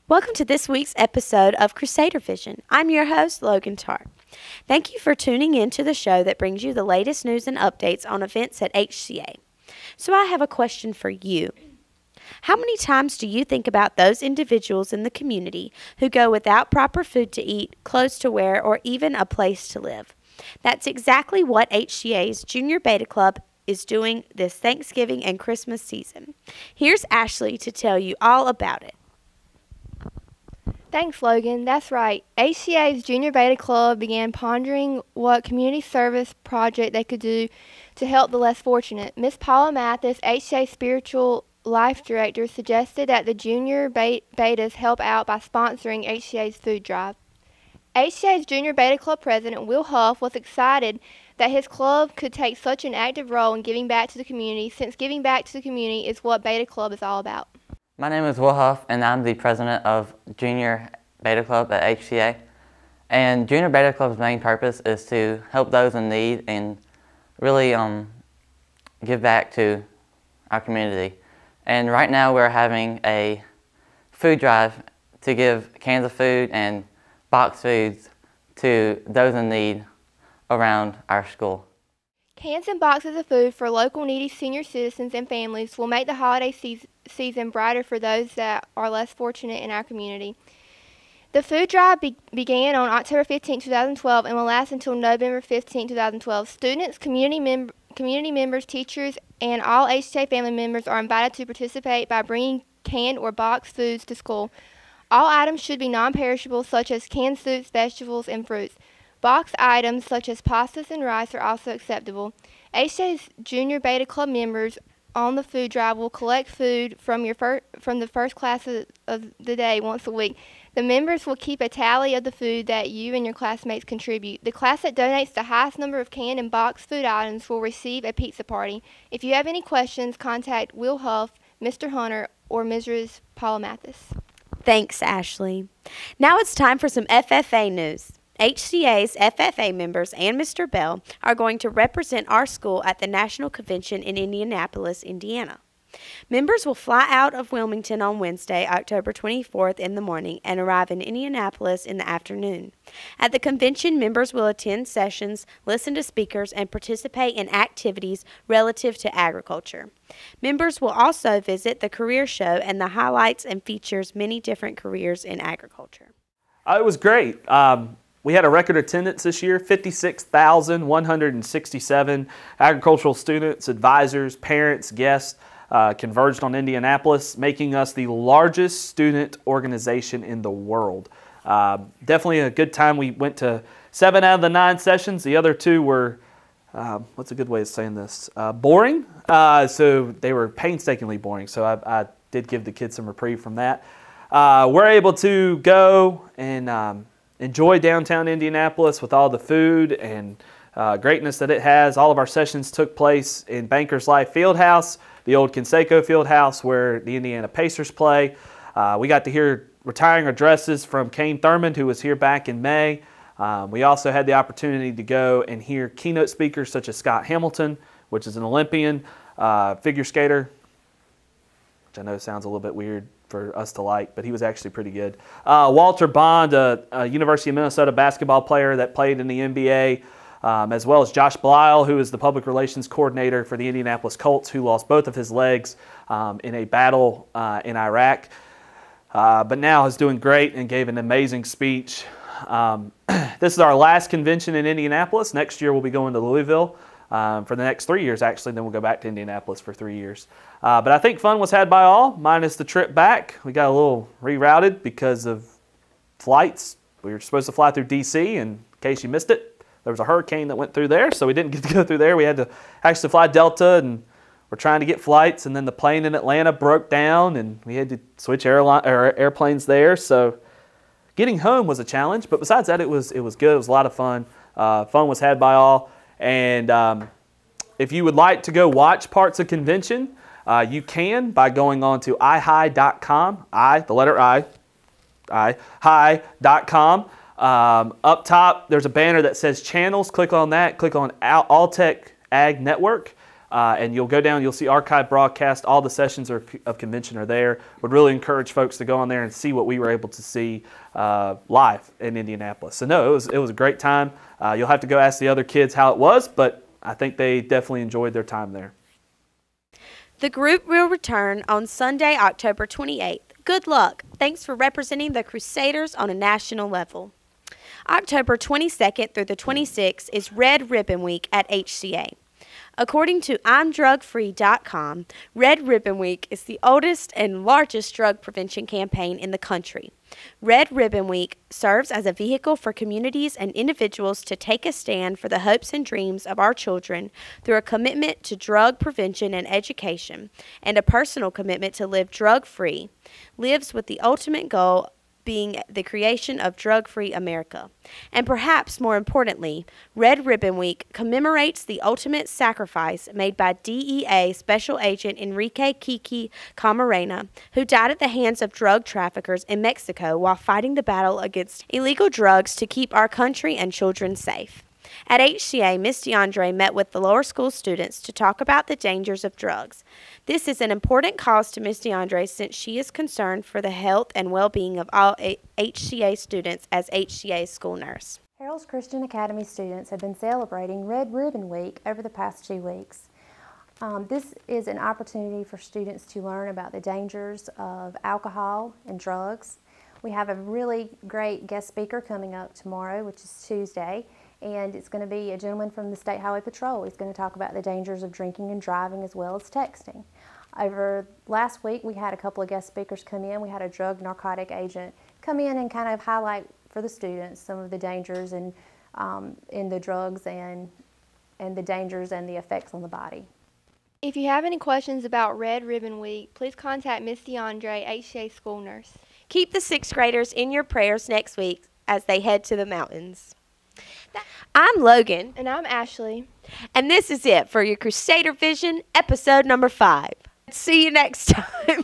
Welcome to this week's episode of Crusader Vision. I'm your host, Logan Tartt. Thank you for tuning in to the show that brings you the latest news and updates on events at HCA. So I have a question for you. How many times do you think about those individuals in the community who go without proper food to eat, clothes to wear, or even a place to live? That's exactly what HCA's Junior Beta Club is doing this Thanksgiving and Christmas season. Here's Ashley to tell you all about it. Thanks, Logan. That's right. HCA's Junior Beta Club began pondering what community service project they could do to help the less fortunate. Miss Paula Mathis, HCA's Spiritual Life Director, suggested that the Junior Betas help out by sponsoring HCA's food drive. HCA's Junior Beta Club President, Will Huff, was excited that his club could take such an active role in giving back to the community, since giving back to the community is what Beta Club is all about. My name is Will Huff, and I'm the president of Junior Beta Club at HCA. And Junior Beta Club's main purpose is to help those in need and really give back to our community. And right now we're having a food drive to give cans of food and box foods to those in need around our school. Cans and boxes of food for local needy senior citizens and families will make the holiday season brighter for those that are less fortunate in our community. The food drive began on October 15, 2012 and will last until November 15, 2012. Students, community members, teachers, and all HCA family members are invited to participate by bringing canned or boxed foods to school. All items should be non-perishable, such as canned soups, vegetables, and fruits. Boxed items such as pastas and rice are also acceptable. HCA's Junior Beta Club members on the food drive will collect food from the first class of the day once a week. The members will keep a tally of the food that you and your classmates contribute. The class that donates the highest number of canned and boxed food items will receive a pizza party. If you have any questions, contact Will Huff, Mr. Hunter, or Mrs. Paula Mathis. Thanks, Ashley. Now it's time for some FFA news. HCA's FFA members and Mr. Bell are going to represent our school at the National Convention in Indianapolis, Indiana. Members will fly out of Wilmington on Wednesday, October 24th in the morning and arrive in Indianapolis in the afternoon. At the convention, members will attend sessions, listen to speakers, and participate in activities relative to agriculture. Members will also visit the career show, and the highlights and features many different careers in agriculture. It was great. We had a record attendance this year, 56,167 agricultural students, advisors, parents, guests converged on Indianapolis, making us the largest student organization in the world. Definitely a good time. We went to 7 out of the 9 sessions. The other 2 were, what's a good way of saying this, boring. So they were painstakingly boring. So I did give the kids some reprieve from that. We're able to go and enjoy downtown Indianapolis with all the food and greatness that it has. All of our sessions took place in Bankers Life Fieldhouse, the old Conseco Fieldhouse where the Indiana Pacers play. We got to hear retiring addresses from Kane Thurmond, who was here back in May. We also had the opportunity to go and hear keynote speakers such as Scott Hamilton, which is an Olympian figure skater, which I know sounds a little bit weird for us to like, but he was actually pretty good. Walter Bond, a University of Minnesota basketball player that played in the NBA, as well as Josh Blisle, who is the public relations coordinator for the Indianapolis Colts, who lost both of his legs in a battle in Iraq, but now is doing great and gave an amazing speech. This is our last convention in Indianapolis. Next year we'll be going to Louisville for the next 3 years, actually. Then we'll go back to Indianapolis for 3 years. But I think fun was had by all, minus the trip back. We got a little rerouted because of flights. We were supposed to fly through D.C., and in case you missed it, there was a hurricane that went through there, so we didn't get to go through there. We had to actually fly Delta, and we're trying to get flights, and then the plane in Atlanta broke down, and we had to switch airplanes there. So getting home was a challenge, but besides that, it was good. It was a lot of fun. Fun was had by all. And if you would like to go watch parts of convention, you can by going on to ihi.com, the letter I, hi.com. Up top, there's a banner that says channels. Click on that. Click on Alltech Ag Network. and you'll go down, you'll see archived broadcast. All the sessions of convention are there. Would really encourage folks to go on there and see what we were able to see live in Indianapolis. So no, it was a great time. You'll have to go ask the other kids how it was, but I think they definitely enjoyed their time there. The group will return on Sunday, October 28th. Good luck. Thanks for representing the Crusaders on a national level. October 22nd through the 26th is Red Ribbon Week at HCA. According to I'mDrugFree.com, Red Ribbon Week is the oldest and largest drug prevention campaign in the country. Red Ribbon Week serves as a vehicle for communities and individuals to take a stand for the hopes and dreams of our children through a commitment to drug prevention and education, and a personal commitment to live drug-free, lives with the ultimate goal being the creation of drug-free America. And perhaps more importantly, Red Ribbon Week commemorates the ultimate sacrifice made by DEA Special Agent Enrique Kiki Camarena, who died at the hands of drug traffickers in Mexico while fighting the battle against illegal drugs to keep our country and children safe. At HCA, Ms. DeAndre met with the lower school students to talk about the dangers of drugs. This is an important cause to Ms. DeAndre since she is concerned for the health and well-being of all HCA students as HCA's school nurse. Harold's Christian Academy students have been celebrating Red Ribbon Week over the past 2 weeks. This is an opportunity for students to learn about the dangers of alcohol and drugs. We have a really great guest speaker coming up tomorrow, which is Tuesday. And it's going to be a gentleman from the State Highway Patrol. He's going to talk about the dangers of drinking and driving as well as texting. Over last week, we had a couple of guest speakers come in. We had a drug narcotic agent come in and kind of highlight for the students some of the dangers in the drugs and the dangers and the effects on the body. If you have any questions about Red Ribbon Week, please contact Miss DeAndre, HCA school nurse. Keep the 6th graders in your prayers next week as they head to the mountains. I'm Logan. And I'm Ashley. And this is it for your Crusader Vision, episode number 5. See you next time.